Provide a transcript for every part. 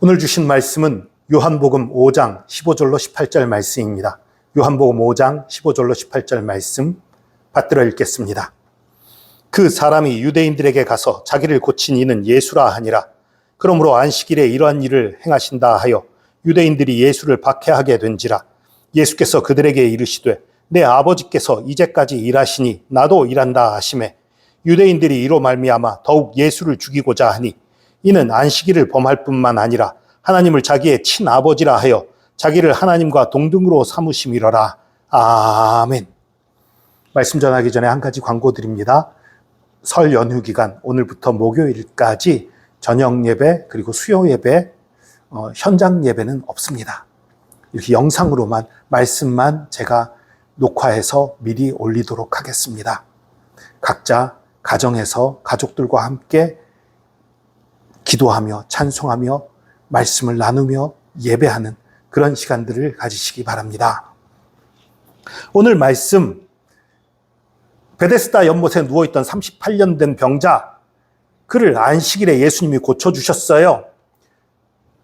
오늘 주신 말씀은 요한복음 5장 15절로 18절 말씀입니다. 요한복음 5장 15절로 18절 말씀 받들어 읽겠습니다. 그 사람이 유대인들에게 가서 자기를 고친 이는 예수라 하니라. 그러므로 안식일에 이러한 일을 행하신다 하여 유대인들이 예수를 박해하게 된지라. 예수께서 그들에게 이르시되 내 아버지께서 이제까지 일하시니 나도 일한다 하시매 유대인들이 이로 말미암아 더욱 예수를 죽이고자 하니 이는 안식일을 범할 뿐만 아니라 하나님을 자기의 친아버지라 하여 자기를 하나님과 동등으로 삼으심이러라. 아멘. 말씀 전하기 전에 한 가지 광고 드립니다. 설 연휴 기간 오늘부터 목요일까지 저녁 예배 그리고 수요 예배, 현장 예배는 없습니다. 이렇게 영상으로만 말씀만 제가 녹화해서 미리 올리도록 하겠습니다. 각자 가정에서 가족들과 함께 기도하며 찬송하며 말씀을 나누며 예배하는 그런 시간들을 가지시기 바랍니다. 오늘 말씀, 베데스다 연못에 누워있던 38년 된 병자, 그를 안식일에 예수님이 고쳐주셨어요.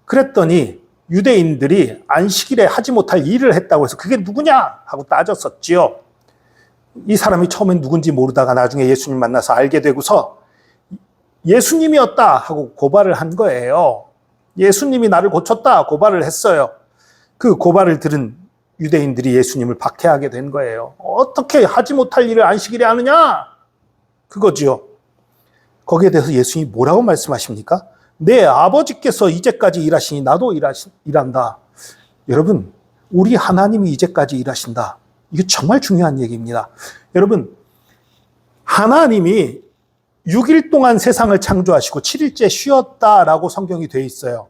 그랬더니 유대인들이 안식일에 하지 못할 일을 했다고 해서 그게 누구냐 하고 따졌었지요. 이 사람이 처음엔 누군지 모르다가 나중에 예수님 만나서 알게 되고서 예수님이었다 하고 고발을 한 거예요. 예수님이 나를 고쳤다 고발을 했어요. 그 고발을 들은 유대인들이 예수님을 박해하게 된 거예요. 어떻게 하지 못할 일을 안식일에 하느냐? 그거지요. 거기에 대해서 예수님이 뭐라고 말씀하십니까? 내 아버지께서 이제까지 일하시니 나도 일한다. 여러분, 우리 하나님이 이제까지 일하신다. 이게 정말 중요한 얘기입니다. 여러분, 하나님이 6일 동안 세상을 창조하시고 7일째 쉬었다라고 성경이 되어 있어요.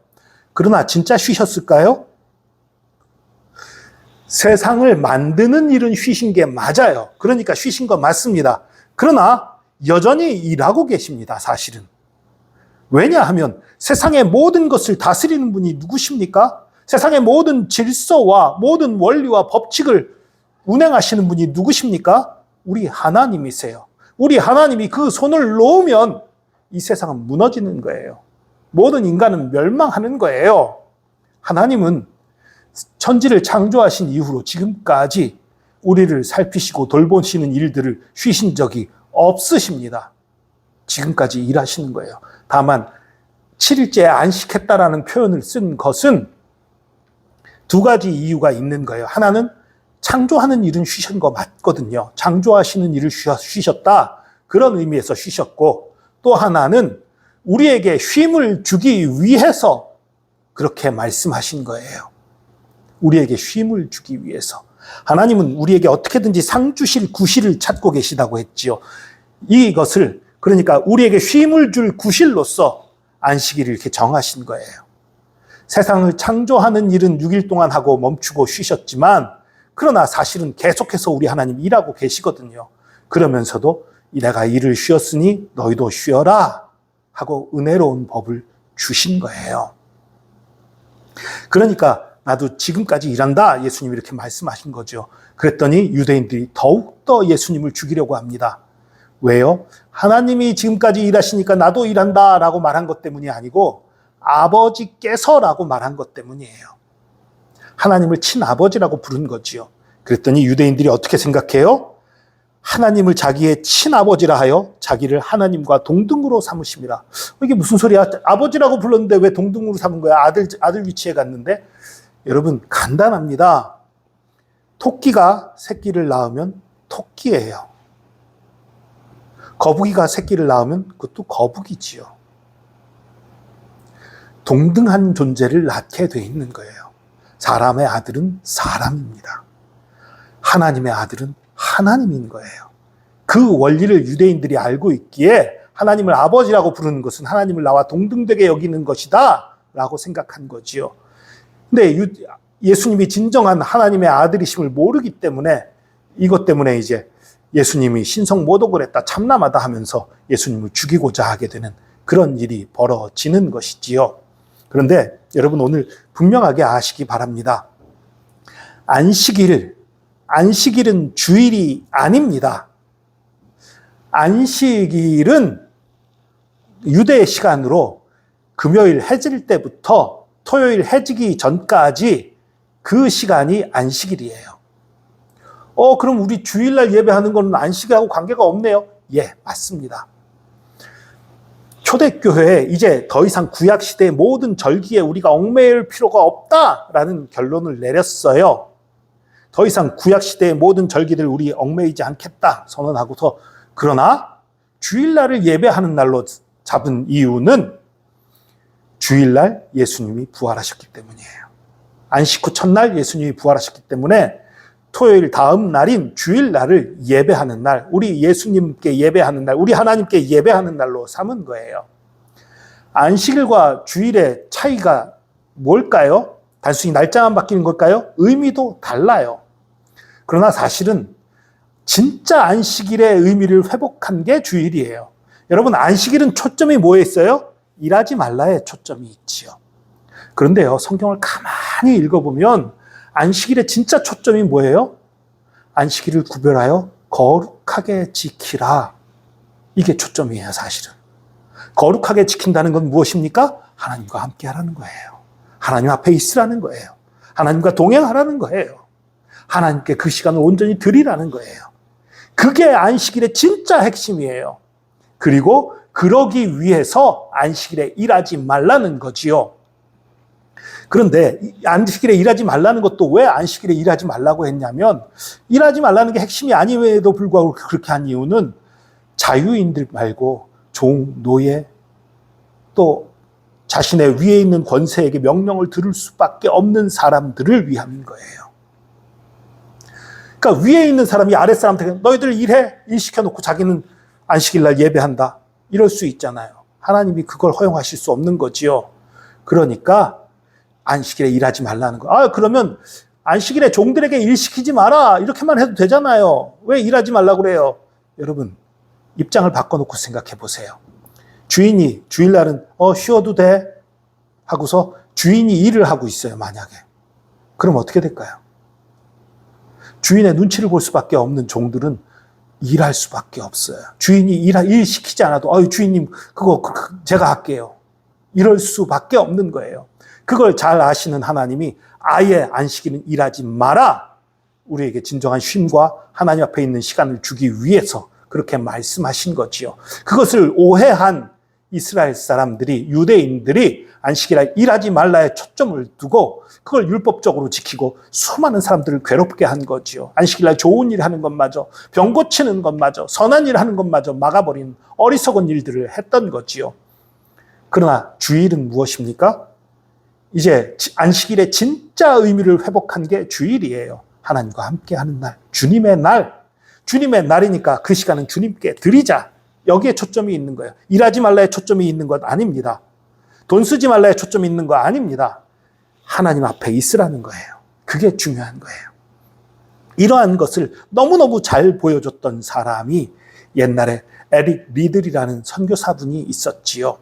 그러나 진짜 쉬셨을까요? 세상을 만드는 일은 쉬신 게 맞아요. 그러니까 쉬신 거 맞습니다. 그러나 여전히 일하고 계십니다, 사실은. 왜냐하면 세상의 모든 것을 다스리는 분이 누구십니까? 세상의 모든 질서와 모든 원리와 법칙을 운행하시는 분이 누구십니까? 우리 하나님이세요. 우리 하나님이 그 손을 놓으면 이 세상은 무너지는 거예요. 모든 인간은 멸망하는 거예요. 하나님은 천지를 창조하신 이후로 지금까지 우리를 살피시고 돌보시는 일들을 쉬신 적이 없으십니다. 지금까지 일하시는 거예요. 다만 7일째에 안식했다라는 표현을 쓴 것은 두 가지 이유가 있는 거예요. 하나는 창조하는 일은 쉬신 거 맞거든요. 창조하시는 일을 쉬셨다. 그런 의미에서 쉬셨고, 또 하나는 우리에게 쉼을 주기 위해서 그렇게 말씀하신 거예요. 우리에게 쉼을 주기 위해서. 하나님은 우리에게 어떻게든지 상주실 구실을 찾고 계시다고 했지요. 이것을 그러니까 우리에게 쉼을 줄 구실로서 안식일을 이렇게 정하신 거예요. 세상을 창조하는 일은 6일 동안 하고 멈추고 쉬셨지만 그러나 사실은 계속해서 우리 하나님 일하고 계시거든요. 그러면서도 내가 일을 쉬었으니 너희도 쉬어라 하고 은혜로운 법을 주신 거예요. 그러니까 나도 지금까지 일한다 예수님이 이렇게 말씀하신 거죠. 그랬더니 유대인들이 더욱더 예수님을 죽이려고 합니다. 왜요? 하나님이 지금까지 일하시니까 나도 일한다 라고 말한 것 때문이 아니고 아버지께서라고 말한 것 때문이에요. 하나님을 친아버지라고 부른 거지요. 그랬더니 유대인들이 어떻게 생각해요? 하나님을 자기의 친아버지라 하여 자기를 하나님과 동등으로 삼으심이라. 이게 무슨 소리야? 아버지라고 불렀는데 왜 동등으로 삼은 거야? 아들 위치에 갔는데? 여러분, 간단합니다. 토끼가 새끼를 낳으면 토끼예요. 거북이가 새끼를 낳으면 그것도 거북이지요. 동등한 존재를 낳게 돼 있는 거예요. 사람의 아들은 사람입니다. 하나님의 아들은 하나님인 거예요. 그 원리를 유대인들이 알고 있기에 하나님을 아버지라고 부르는 것은 하나님을 나와 동등되게 여기는 것이다 라고 생각한 거지요. 근데 예수님이 진정한 하나님의 아들이심을 모르기 때문에 이것 때문에 이제 예수님이 신성모독을 했다 참남하다 하면서 예수님을 죽이고자 하게 되는 그런 일이 벌어지는 것이지요. 그런데 여러분 오늘 분명하게 아시기 바랍니다. 안식일은 주일이 아닙니다. 안식일은 유대의 시간으로 금요일 해질 때부터 토요일 해지기 전까지 그 시간이 안식일이에요. 그럼 우리 주일날 예배하는 거는 안식일하고 관계가 없네요? 예, 맞습니다. 초대교회에 이제 더 이상 구약시대의 모든 절기에 우리가 얽매일 필요가 없다라는 결론을 내렸어요. 더 이상 구약시대의 모든 절기들 우리 얽매이지 않겠다 선언하고서, 그러나 주일날을 예배하는 날로 잡은 이유는 주일날 예수님이 부활하셨기 때문이에요. 안식 후 첫날 예수님이 부활하셨기 때문에 토요일 다음 날인 주일날을 예배하는 날, 우리 예수님께 예배하는 날, 우리 하나님께 예배하는 날로 삼은 거예요. 안식일과 주일의 차이가 뭘까요? 단순히 날짜만 바뀌는 걸까요? 의미도 달라요. 그러나 사실은 진짜 안식일의 의미를 회복한 게 주일이에요. 여러분, 안식일은 초점이 뭐에 있어요? 일하지 말라에 초점이 있지요. 그런데요, 성경을 가만히 읽어보면 안식일의 진짜 초점이 뭐예요? 안식일을 구별하여 거룩하게 지키라. 이게 초점이에요, 사실은. 거룩하게 지킨다는 건 무엇입니까? 하나님과 함께 하라는 거예요. 하나님 앞에 있으라는 거예요. 하나님과 동행하라는 거예요. 하나님께 그 시간을 온전히 드리라는 거예요. 그게 안식일의 진짜 핵심이에요. 그리고 그러기 위해서 안식일에 일하지 말라는 거지요. 그런데 안식일에 일하지 말라는 것도 왜 안식일에 일하지 말라고 했냐면, 일하지 말라는 게 핵심이 아님에도 불구하고 그렇게 한 이유는 자유인들 말고 종, 노예, 또 자신의 위에 있는 권세에게 명령을 들을 수밖에 없는 사람들을 위한 거예요. 그러니까 위에 있는 사람이 아랫사람한테 너희들 일해? 일 시켜놓고 자기는 안식일날 예배한다. 이럴 수 있잖아요. 하나님이 그걸 허용하실 수 없는 거지요. 그러니까 안식일에 일하지 말라는 거. 그러면 안식일에 종들에게 일 시키지 마라. 이렇게만 해도 되잖아요. 왜 일하지 말라고 그래요? 여러분, 입장을 바꿔놓고 생각해 보세요. 주인이 주일날은 쉬어도 돼 하고서 주인이 일을 하고 있어요, 만약에. 그럼 어떻게 될까요? 주인의 눈치를 볼 수밖에 없는 종들은 일할 수밖에 없어요. 주인이 일 시키지 않아도 주인님 그거 제가 할게요. 이럴 수밖에 없는 거예요. 그걸 잘 아시는 하나님이 아예 안식일은 일하지 마라. 우리에게 진정한 쉼과 하나님 앞에 있는 시간을 주기 위해서 그렇게 말씀하신 거지요. 그것을 오해한 이스라엘 사람들이, 유대인들이 안식일에 일하지 말라에 초점을 두고 그걸 율법적으로 지키고 수많은 사람들을 괴롭게 한 거지요. 안식일날 좋은 일 하는 것마저, 병 고치는 것마저, 선한 일 하는 것마저 막아버린 어리석은 일들을 했던 거지요. 그러나 주일은 무엇입니까? 이제 안식일의 진짜 의미를 회복한 게 주일이에요. 하나님과 함께 하는 날, 주님의 날. 주님의 날이니까 그 시간은 주님께 드리자. 여기에 초점이 있는 거예요. 일하지 말라에 초점이 있는 것 아닙니다. 돈 쓰지 말라에 초점이 있는 거 아닙니다. 하나님 앞에 있으라는 거예요. 그게 중요한 거예요. 이러한 것을 너무너무 잘 보여줬던 사람이 옛날에 에릭 리들이라는 선교사분이 있었지요.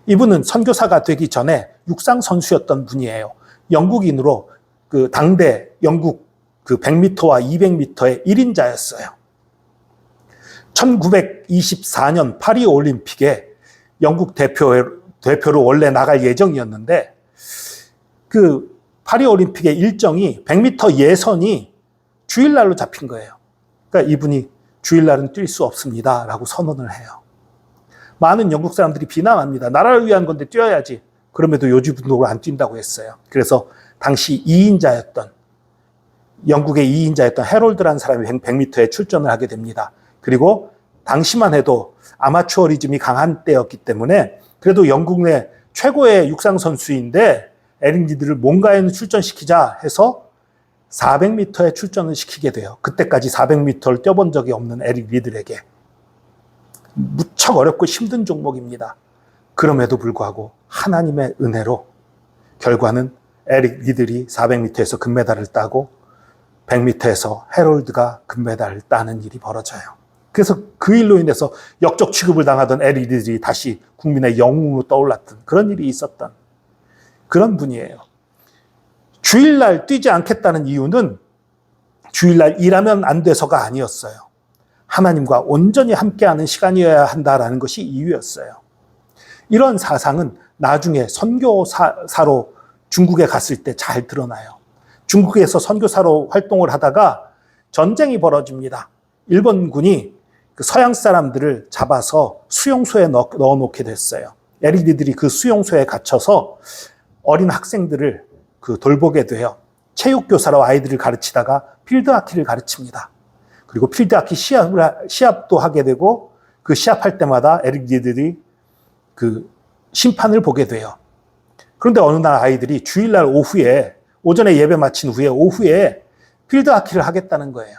이분은 선교사가 되기 전에 육상 선수였던 분이에요. 영국인으로 그 당대 영국 그 100m와 200m의 1인자였어요. 1924년 파리 올림픽에 영국 대표로 원래 나갈 예정이었는데, 그 파리 올림픽의 일정이 100m 예선이 주일날로 잡힌 거예요. 그러니까 이분이 주일날은 뛸 수 없습니다라고 선언을 해요. 많은 영국 사람들이 비난합니다. 나라를 위한 건데 뛰어야지. 그럼에도 요지부동으로 안 뛴다고 했어요. 그래서 당시 2인자였던, 영국의 2인자였던 해롤드라는 사람이 100m에 출전을 하게 됩니다. 그리고 당시만 해도 아마추어리즘이 강한 때였기 때문에 그래도 영국 내 최고의 육상 선수인데 에릭 리드를 뭔가에는 출전시키자 해서 400m에 출전을 시키게 돼요. 그때까지 400m를 뛰어본 적이 없는 에릭 리들에게. 무척 어렵고 힘든 종목입니다. 그럼에도 불구하고 하나님의 은혜로 결과는 에릭 리들이 400m에서 금메달을 따고 100m에서 해롤드가 금메달을 따는 일이 벌어져요. 그래서 그 일로 인해서 역적 취급을 당하던 에릭 리들이 다시 국민의 영웅으로 떠올랐던 그런 일이 있었던 그런 분이에요. 주일날 뛰지 않겠다는 이유는 주일날 일하면 안 돼서가 아니었어요. 하나님과 온전히 함께하는 시간이어야 한다라는 것이 이유였어요. 이런 사상은 나중에 선교사로 중국에 갔을 때 잘 드러나요. 중국에서 선교사로 활동을 하다가 전쟁이 벌어집니다. 일본군이 그 서양 사람들을 잡아서 수용소에 넣어놓게 됐어요. 에리디들이 그 수용소에 gat혀서 어린 학생들을 돌보게 돼요. 체육교사로 아이들을 가르치다가 필드하키를 가르칩니다. 그리고 필드하키 시합도 하게 되고 그 시합할 때마다 에리디들이 그 심판을 보게 돼요. 그런데 어느 날 아이들이 주일날 오후에, 오전에 예배 마친 후에 오후에 필드하키를 하겠다는 거예요.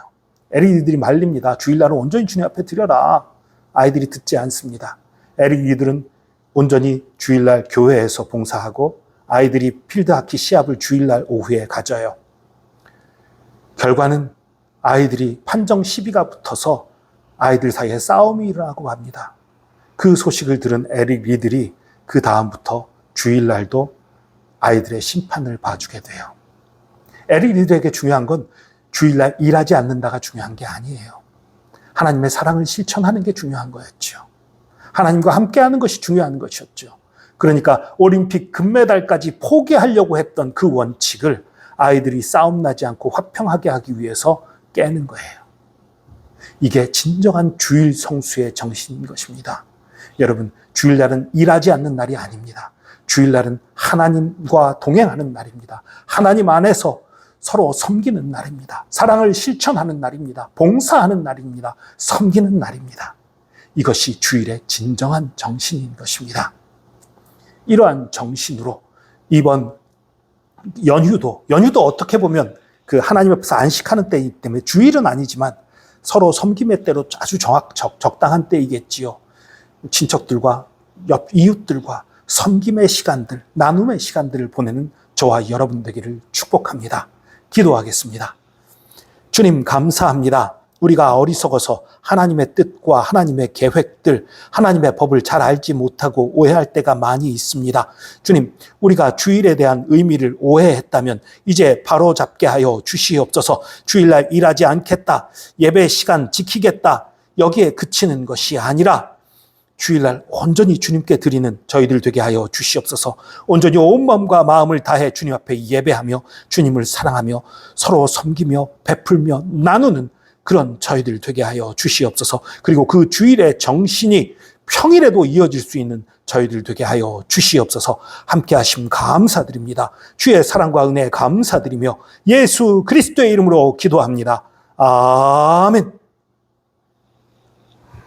에리디들이 말립니다. 주일날은 온전히 주님 앞에 드려라. 아이들이 듣지 않습니다. 에리디들은 온전히 주일날 교회에서 봉사하고 아이들이 필드하키 시합을 주일날 오후에 가져요. 결과는 아이들이 판정 시비가 붙어서 아이들 사이에 싸움이 일어나고 합니다. 그 소식을 들은 에릭리들이 그 다음부터 주일날도 아이들의 심판을 봐주게 돼요. 에릭리들에게 중요한 건 주일날 일하지 않는다가 중요한 게 아니에요. 하나님의 사랑을 실천하는 게 중요한 거였죠. 하나님과 함께하는 것이 중요한 것이었죠. 그러니까 올림픽 금메달까지 포기하려고 했던 그 원칙을 아이들이 싸움 나지 않고 화평하게 하기 위해서 깨는 거예요. 이게 진정한 주일 성수의 정신인 것입니다. 여러분, 주일날은 일하지 않는 날이 아닙니다. 주일날은 하나님과 동행하는 날입니다. 하나님 안에서 서로 섬기는 날입니다. 사랑을 실천하는 날입니다. 봉사하는 날입니다. 섬기는 날입니다. 이것이 주일의 진정한 정신인 것입니다. 이러한 정신으로 이번 연휴도 어떻게 보면 그 하나님 앞에서 안식하는 때이기 때문에 주일은 아니지만 서로 섬김의 때로 아주 적당한 때이겠지요. 친척들과 옆 이웃들과 섬김의 시간들, 나눔의 시간들을 보내는 저와 여러분 되기를 축복합니다. 기도하겠습니다. 주님, 감사합니다. 우리가 어리석어서 하나님의 뜻과 하나님의 계획들, 하나님의 법을 잘 알지 못하고 오해할 때가 많이 있습니다. 주님, 우리가 주일에 대한 의미를 오해했다면 이제 바로 잡게 하여 주시옵소서. 주일날 일하지 않겠다, 예배 시간 지키겠다, 여기에 그치는 것이 아니라 주일날 온전히 주님께 드리는 저희들 되게 하여 주시옵소서. 온전히 온 마음과 마음을 다해 주님 앞에 예배하며 주님을 사랑하며 서로 섬기며 베풀며 나누는 그런 저희들 되게 하여 주시옵소서. 그리고 그 주일의 정신이 평일에도 이어질 수 있는 저희들 되게 하여 주시옵소서. 함께 하심 감사드립니다. 주의 사랑과 은혜 감사드리며 예수 그리스도의 이름으로 기도합니다. 아멘.